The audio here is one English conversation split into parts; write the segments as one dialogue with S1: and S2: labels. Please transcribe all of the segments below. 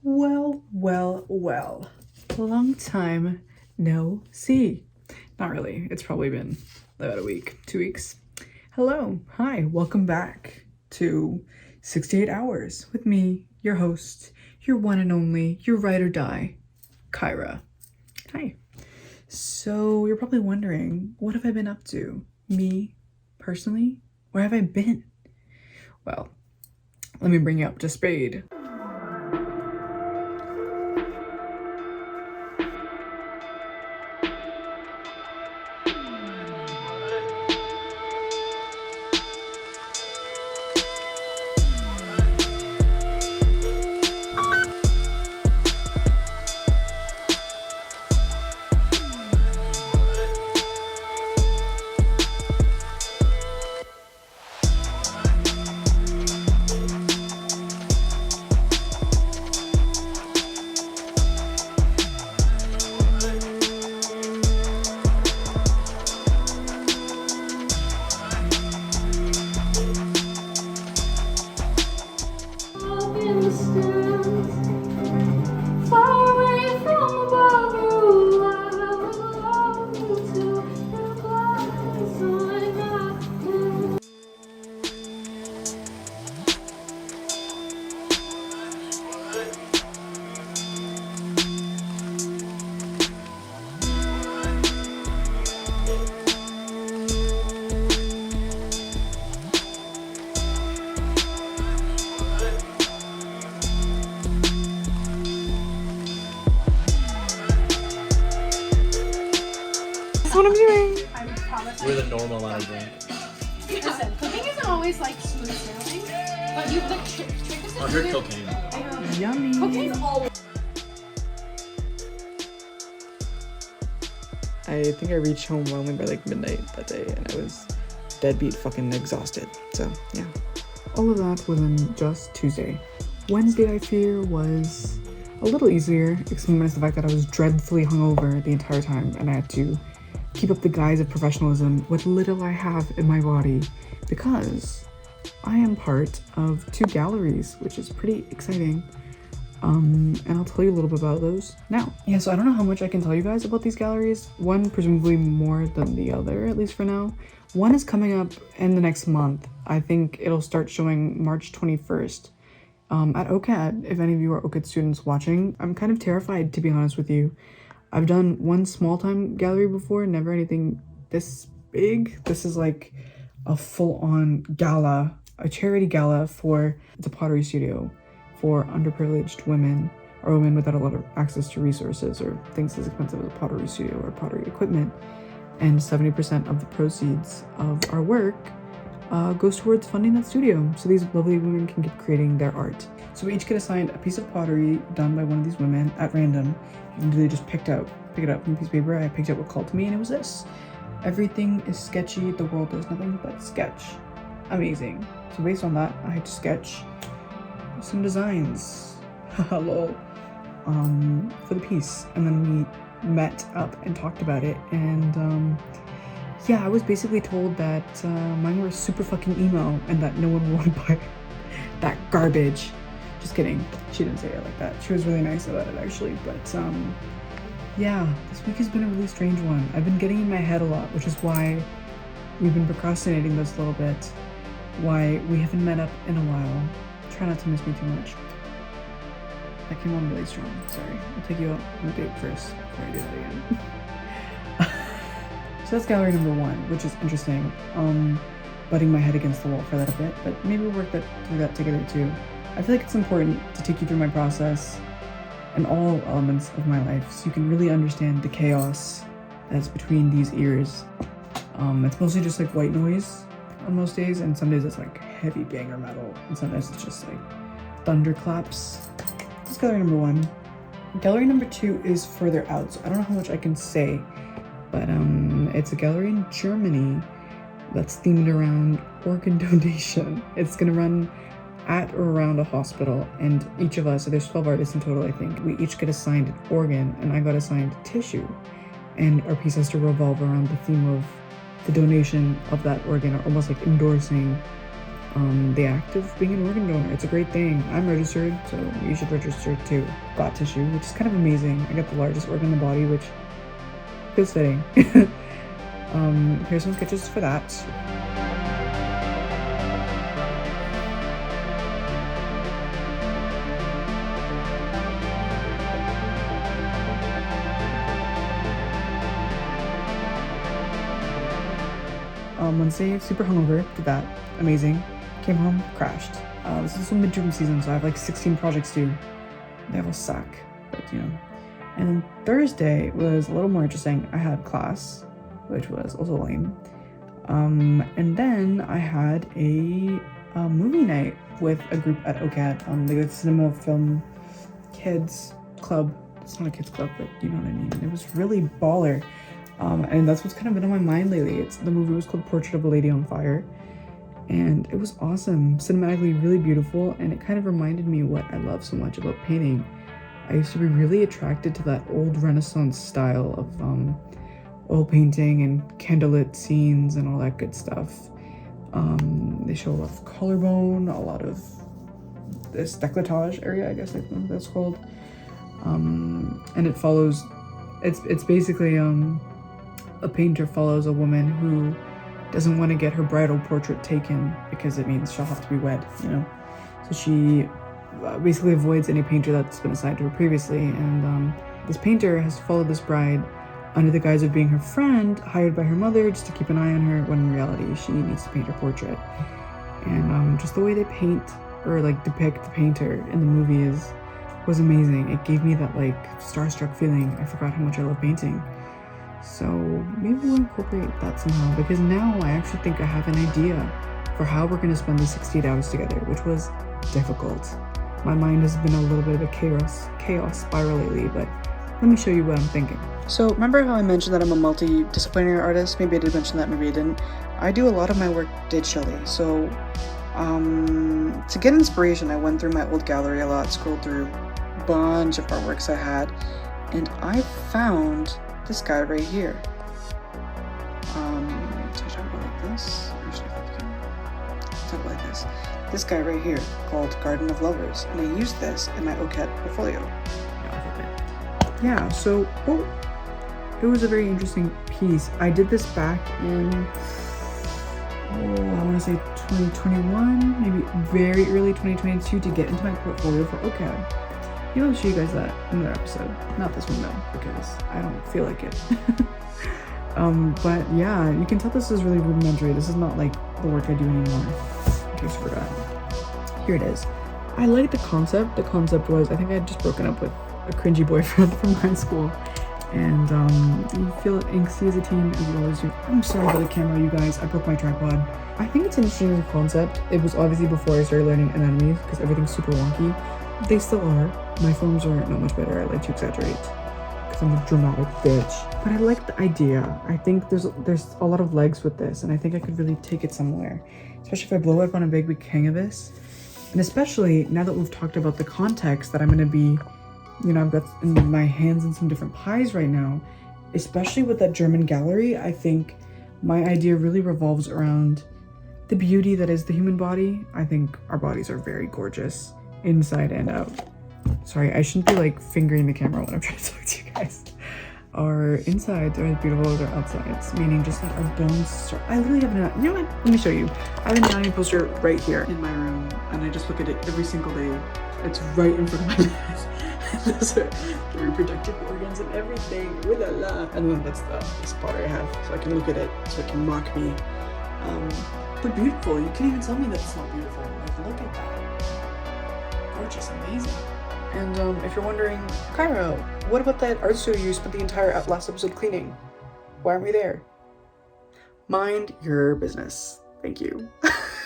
S1: Well. Long time no see. Not really. It's probably been about a week, 2 weeks. Hello. Hi. Welcome back to 68 Hours with me, your host, your one and only, your ride or die, Kyra. Hi. So you're probably wondering, what have I been up to? Me, personally? Where have I been? Well, let me bring you up to speed. What I'm doing.
S2: We're the normal amount of drink.
S3: Listen, cooking isn't always like smooth sailing, but you the trick is to
S2: I heard cocaine.
S1: Yummy.
S3: Cocaine's always.
S1: I think I reached home only by like midnight that day, and I was deadbeat fucking exhausted. So yeah, all of that was on just Tuesday. Wednesday, I fear, was a little easier, except minus the fact that I was dreadfully hungover the entire time, and I had to keep up the guise of professionalism with little I have in my body, because I am part of 2 galleries, which is pretty exciting. And I'll tell you a little bit about those now. Yeah, so I don't know how much I can tell you guys about these galleries. One presumably more than the other, at least for now. One is coming up in the next month. I think it'll start showing March 21st at OCAD, if any of you are OCAD students watching. I'm kind of terrified, to be honest with you. I've done one small-time gallery before, never anything this big. This is like a full-on gala, a charity gala for the pottery studio for underprivileged women or women without a lot of access to resources or things as expensive as a pottery studio or pottery equipment. And 70% of the proceeds of our work goes towards funding that studio, so these lovely women can keep creating their art. So we each get assigned a piece of pottery done by one of these women at random. You literally just pick it up from a piece of paper. I picked out what called to me, and it was this. Everything is sketchy, the world does nothing but sketch. Amazing. So based on that, I had to sketch some designs, lol, for the piece. And then we met up and talked about it, and yeah, I was basically told that mine were super fucking emo and that no one would buy that garbage. Just kidding. She didn't say it like that. She was really nice about it, actually. But yeah, this week has been a really strange one. I've been getting in my head a lot, which is why we've been procrastinating this a little bit. Why we haven't met up in a while. Try not to miss me too much. That came on really strong. Sorry. I'll take you out on a date first before I do that again. So that's gallery number 1, which is interesting. Butting my head against the wall for that a bit, but maybe we'll work through that together too. I feel like it's important to take you through my process and all elements of my life so you can really understand the chaos that's between these ears. It's mostly just like white noise on most days, and some days it's like heavy banger metal, and sometimes it's just like thunderclaps. That's gallery number 1. Gallery number 2 is further out, so I don't know how much I can say, but it's a gallery in Germany that's themed around organ donation. It's gonna run at or around a hospital, and each of us, so there's 12 artists in total, I think, we each get assigned an organ, and I got assigned tissue, and our piece has to revolve around the theme of the donation of that organ, or almost like endorsing the act of being an organ donor. It's a great thing. I'm registered, so you should register too. Got tissue, which is kind of amazing. I got the largest organ in the body, which feels fitting. Here's some sketches for that. Wednesday, super hungover, did that, amazing. Came home, crashed. This is the midterm season, so I have like 16 projects due. They all suck, but you know. And then Thursday was a little more interesting. I had class, which was also lame. And then I had a movie night with a group at OCAD, the Cinema Film Kids Club. It's not a kids club, but you know what I mean. It was really baller. And that's what's kind of been on my mind lately. The movie was called Portrait of a Lady on Fire, and it was awesome, cinematically really beautiful, and it kind of reminded me what I love so much about painting. I used to be really attracted to that old Renaissance style of oil painting and candlelit scenes and all that good stuff. They show a lot of collarbone, a lot of this décolletage area, I guess that's called. And it follows, it's basically a painter follows a woman who doesn't want to get her bridal portrait taken because it means she'll have to be wed, you know? So she basically avoids any painter that's been assigned to her previously, and this painter has followed this bride under the guise of being her friend, hired by her mother just to keep an eye on her, when in reality she needs to paint her portrait. And just the way they paint, or like depict the painter in the movie was amazing. It gave me that like starstruck feeling. I forgot how much I love painting. So maybe we'll incorporate that somehow, because now I actually think I have an idea for how we're going to spend the 68 hours together, which was difficult. My mind has been a little bit of a chaos spiral lately, but let me show you what I'm thinking. So remember how I mentioned that I'm a multidisciplinary artist? Maybe I did mention that, maybe I didn't. I do a lot of my work digitally. So to get inspiration, I went through my old gallery a lot, scrolled through a bunch of artworks I had, and I found this guy right here. So I talk about like this. Actually, talk about like this. This guy right here, called Garden of Lovers, and I used this in my OCAD portfolio. Yeah, so it was a very interesting piece. I did this back in, I want to say 2021, maybe very early 2022, to get into my portfolio for OCAD. Maybe I'll show you guys that in another episode. Not this one though, because I don't feel like it. But yeah, you can tell this is really rudimentary. This is not like the work I do anymore, in case you forgot. Here it is. I like the concept. The concept was, I think I had just broken up with a cringy boyfriend from high school, and you feel angsty as a teen, as you always do. I'm sorry for the camera, you guys. I broke my tripod. I think it's interesting as a concept. It was obviously before I started learning anatomy, because everything's super wonky. They still are. My films are not much better. I like to exaggerate because I'm a dramatic bitch. But I like the idea. I think there's a lot of legs with this, and I think I could really take it somewhere. Especially if I blow up on a big canvas. And especially now that we've talked about the context that I'm going to be, you know, I've got in my hands in some different pies right now. Especially with that German gallery, I think my idea really revolves around the beauty that is the human body. I think our bodies are very gorgeous, inside and out. Sorry, I shouldn't be like fingering the camera when I'm trying to talk to you guys. Our insides are as beautiful as our outsides, meaning just that our bones I literally have an, you know what, let me show you. I have an anatomy poster right here in my room, and I just look at it every single day. It's right in front of my bed. Those are the reproductive organs and everything. Ooh la la. And then that's the spotter I have, so I can look at it, so it can mock me. But beautiful. You can't even tell me that it's not beautiful. Like, look at that. Gorgeous, amazing. And if you're wondering, Cairo, what about that art studio you spent the entire last episode cleaning? Why aren't we there? Mind your business. Thank you.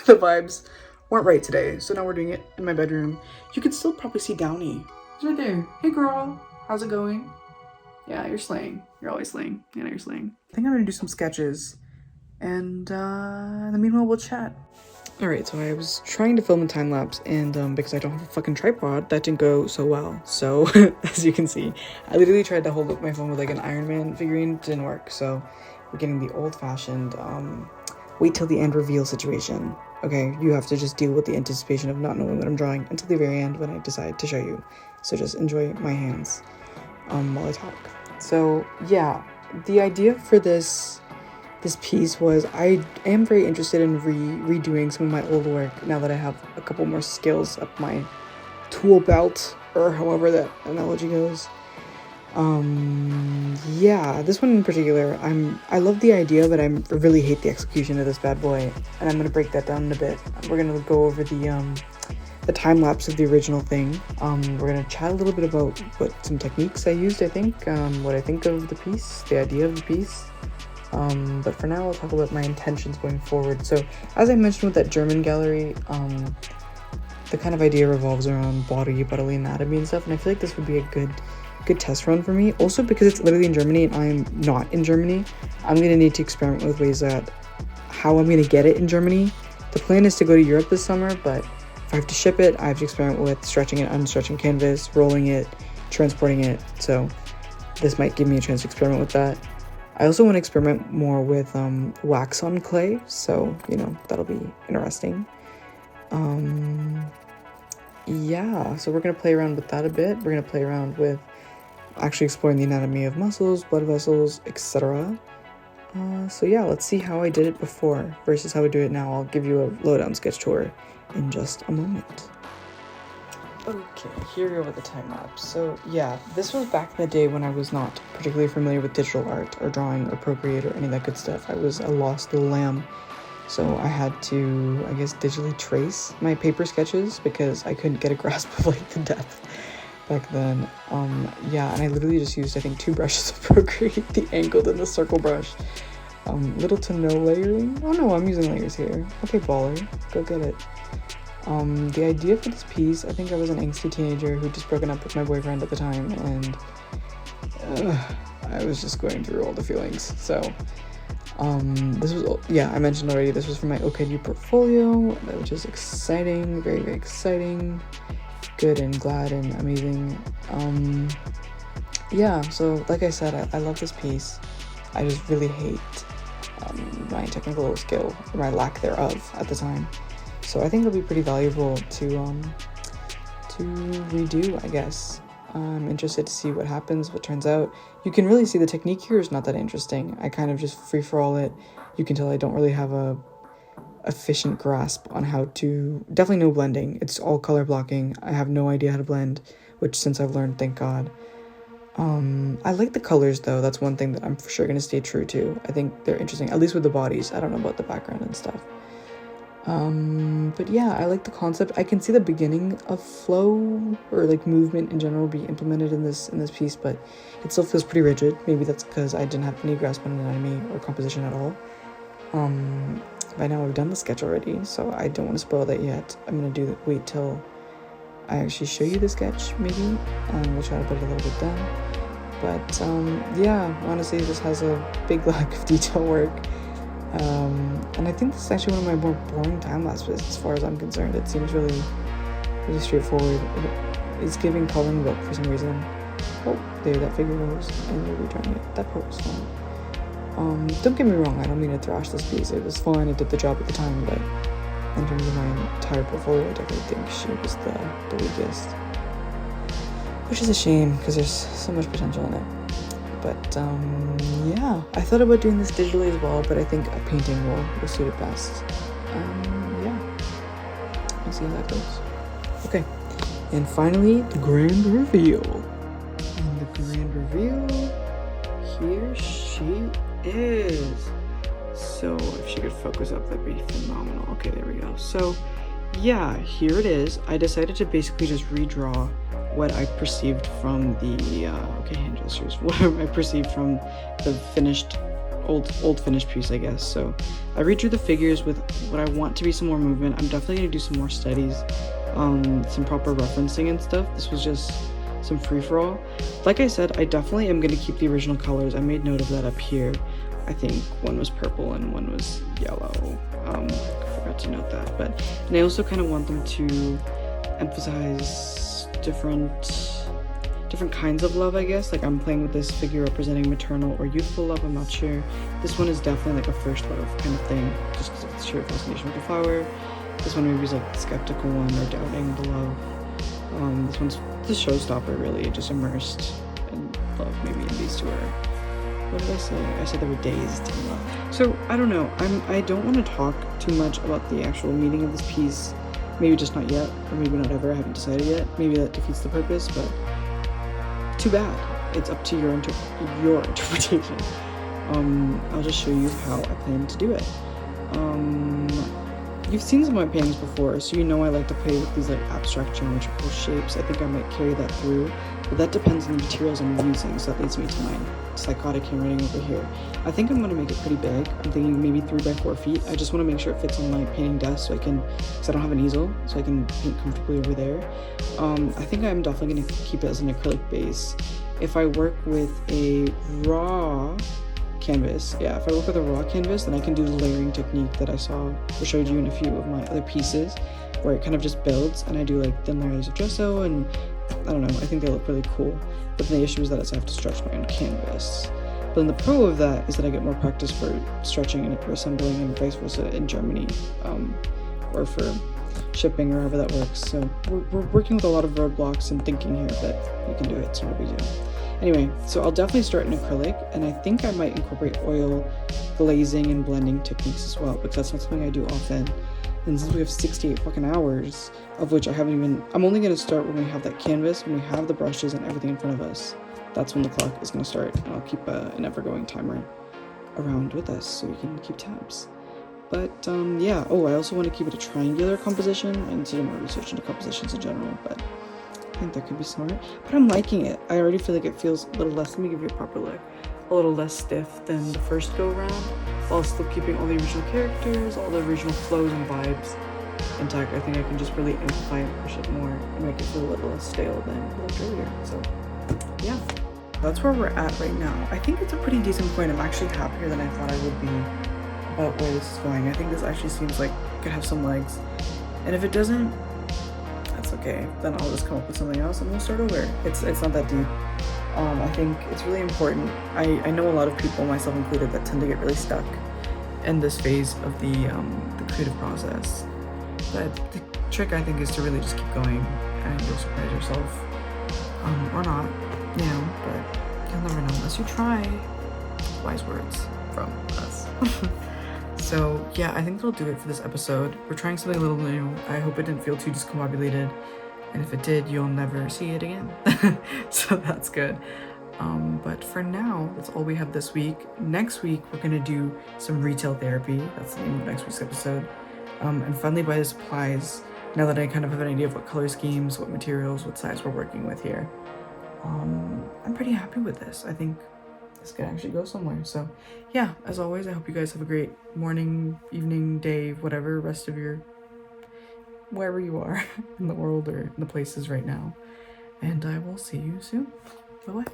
S1: The vibes weren't right today, so now we're doing it in my bedroom. You can still probably see Downey. He's right there. Hey girl, how's it going? Yeah, you're slaying. You're always slaying. Yeah, you're slaying. I think I'm gonna do some sketches, and in the meanwhile we'll chat. Alright, so I was trying to film a time lapse, and because I don't have a fucking tripod, that didn't go so well. So as you can see, I literally tried to hold up my phone with like an Iron Man figurine. It didn't work. So we're getting the old-fashioned wait till the end reveal situation. okay? You have to just deal with the anticipation of not knowing what I'm drawing until the very end when I decide to show you. So just enjoy my hands while I talk. So yeah, the idea for this piece was I am very interested in redoing some of my old work now that I have a couple more skills up my tool belt, or however that analogy goes. Yeah, this one in particular, I love the idea, but I really hate the execution of this bad boy, and I'm gonna break that down in a bit. We're gonna go over the time lapse of the original thing. We're gonna chat a little bit about what some techniques I used, I think, what I think of the piece, the idea of the piece. But for now, I'll talk about my intentions going forward. So, as I mentioned with that German gallery, the kind of idea revolves around bodily anatomy and stuff, and I feel like this would be a good test run for me. Also, because it's literally in Germany and I'm not in Germany, I'm gonna need to experiment with ways that how I'm gonna get it in Germany. The plan is to go to Europe this summer, but if I have to ship it, I have to experiment with stretching it, unstretching canvas, rolling it, transporting it. So this might give me a chance to experiment with that. I also want to experiment more with wax on clay, so that'll be interesting. Yeah, so we're gonna play around with that a bit. We're gonna play around with actually exploring the anatomy of muscles, blood vessels, etc. So yeah, let's see how I did it before versus how I do it now. I'll give you a lowdown sketch tour in just a moment. Okay, here we go with the time lapse. So yeah, this was back in the day when I was not particularly familiar with digital art or drawing or Procreate or any of that good stuff. I was a lost little lamb. So I had to, I guess, digitally trace my paper sketches because I couldn't get a grasp of like the depth back then. Yeah, and I literally just used, I think, 2 brushes of Procreate, the angled and the circle brush. Little to no layering. Oh no, I'm using layers here. Okay, baller, go get it. The idea for this piece, I think I was an angsty teenager who'd just broken up with my boyfriend at the time, and I was just going through all the feelings. So this was, yeah, I mentioned already, this was for my OCAD portfolio, which is exciting, very, very exciting, good and glad and amazing. Yeah, so like I said, I love this piece. I just really hate my technical skill, or my lack thereof at the time. So I think it'll be pretty valuable to redo, I guess. I'm interested to see what happens, what turns out. You can really see the technique here is not that interesting. I kind of just free-for-all it. You can tell I don't really have a efficient grasp on how to... Definitely no blending. It's all color blocking. I have no idea how to blend, which since I've learned, thank God. I like the colors, though. That's one thing that I'm for sure going to stay true to. I think they're interesting, at least with the bodies. I don't know about the background and stuff. But yeah, I like the concept. I can see the beginning of flow or like movement in general be implemented in this piece, but it still feels pretty rigid. Maybe that's because I didn't have any grasp on anatomy or composition at all. By now I've done the sketch already, so I don't want to spoil that yet. I'm gonna wait till I actually show you the sketch, maybe. We'll try to put it a little bit down. But yeah, honestly, this has a big lack of detail work. And I think this is actually one of my more boring time lapses as far as I'm concerned. It seems really straightforward. It's giving coloring book for some reason. Oh, there, that figure goes, and we're returning it. That part was fun. Don't get me wrong, I don't mean to thrash this piece. It was fun, it did the job at the time, but in terms of my entire portfolio, I definitely think she was the weakest. Which is a shame, because there's so much potential in it. But yeah, I thought about doing this digitally as well, but I think a painting will suit it best. Yeah, we'll see how that goes. Okay, and finally, the grand reveal. And the grand reveal, here she is. So if she could focus up, that'd be phenomenal. Okay, there we go. So yeah, here it is. I decided to basically just redraw what I perceived from the okay, hand gestures, what I perceived from the finished old finished piece, I guess. So I redrew the figures with what I want to be some more movement. I'm definitely gonna do some more studies, some proper referencing and stuff. This was just some free-for-all. Like I said, I definitely am gonna keep the original colors. I made note of that up here. I think one was purple and one was yellow. I forgot to note that, and I also kind of want them to emphasize different kinds of love, I guess. Like, I'm playing with this figure representing maternal or youthful love, I'm not sure. This one is definitely like a first love kind of thing, just because of the sheer fascination with the flower. This one maybe is like the skeptical one or doubting the love. This one's the showstopper, really, just immersed in love. Maybe these two are. What did I say? I said they were dazed in love. So I don't know. I don't want to talk too much about the actual meaning of this piece. Maybe just not yet, or maybe not ever. I haven't decided yet. Maybe that defeats the purpose, but too bad. It's up to your interpretation. I'll just show you how I plan to do it. You've seen some of my paintings before, so you know I like to play with these like abstract geometrical shapes. I think I might carry that through, but that depends on the materials I'm using, so that leads me to my psychotic handwriting over here. I think I'm gonna make it pretty big. I'm thinking maybe 3 by 4 feet. I just wanna make sure it fits on my painting desk so because I don't have an easel, so I can paint comfortably over there. I think I'm definitely gonna keep it as an acrylic base. If I work with a raw canvas, if I work with a raw canvas, then I can do the layering technique that I showed you in a few of my other pieces, where it kind of just builds, and I do like thin layers of gesso, and I don't know, I think they look really cool. But then the issue is that I have to stretch my own canvas. But then the pro of that is that I get more practice for stretching and for assembling and vice versa in Germany, or for shipping or however that works. So we're working with a lot of roadblocks and thinking here, but we can do it. It's not a big deal. Anyway, so I'll definitely start in acrylic, and I think I might incorporate oil, glazing, and blending techniques as well, because that's not something I do often. And since we have 68 fucking hours, of which I'm only going to start when we have that canvas, when we have the brushes and everything in front of us. That's when the clock is going to start, and I'll keep an ever-going timer around with us so we can keep tabs. But yeah, I also want to keep it a triangular composition. I need to do more research into compositions in general, but I think that could be smart. But I'm liking it. I already feel like it feels a little less, let me give you a proper look, a little less stiff than the first go around, while still keeping all the original characters, all the original flows and vibes intact. I think I can just really amplify and push it more and make it feel a little less stale than like earlier. So yeah, that's where we're at right now. I think it's a pretty decent point. I'm actually happier than I thought I would be about where this is going. I think this actually seems like it could have some legs, and if it doesn't, that's okay. Then I'll just come up with something else and we'll start over. It's not that deep. I think it's really important. I know a lot of people, myself included, that tend to get really stuck in this phase of the creative process. But the trick, I think, is to really just keep going, and you'll surprise yourself, or not, but you'll never know unless you try. Wise words from us. So yeah, I think that'll do it for this episode. We're trying something a little new. I hope it didn't feel too discombobulated, and if it did, you'll never see it again. So that's good. But for now, that's all we have this week. Next week, we're gonna do some retail therapy. That's the name of next week's episode. And finally buy the supplies, now that I kind of have an idea of what color schemes, what materials, what size we're working with here. I'm pretty happy with this. I think this could actually go somewhere. So yeah, as always, I hope you guys have a great morning, evening, day, whatever, rest of your, wherever you are in the world or in the places right now. And I will see you soon. Bye-bye.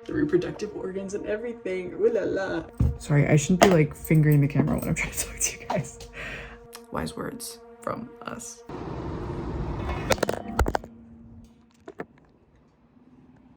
S1: The reproductive organs and everything. Ooh la la. Sorry, I shouldn't be like fingering the camera when I'm trying to talk to you guys. Wise words from us.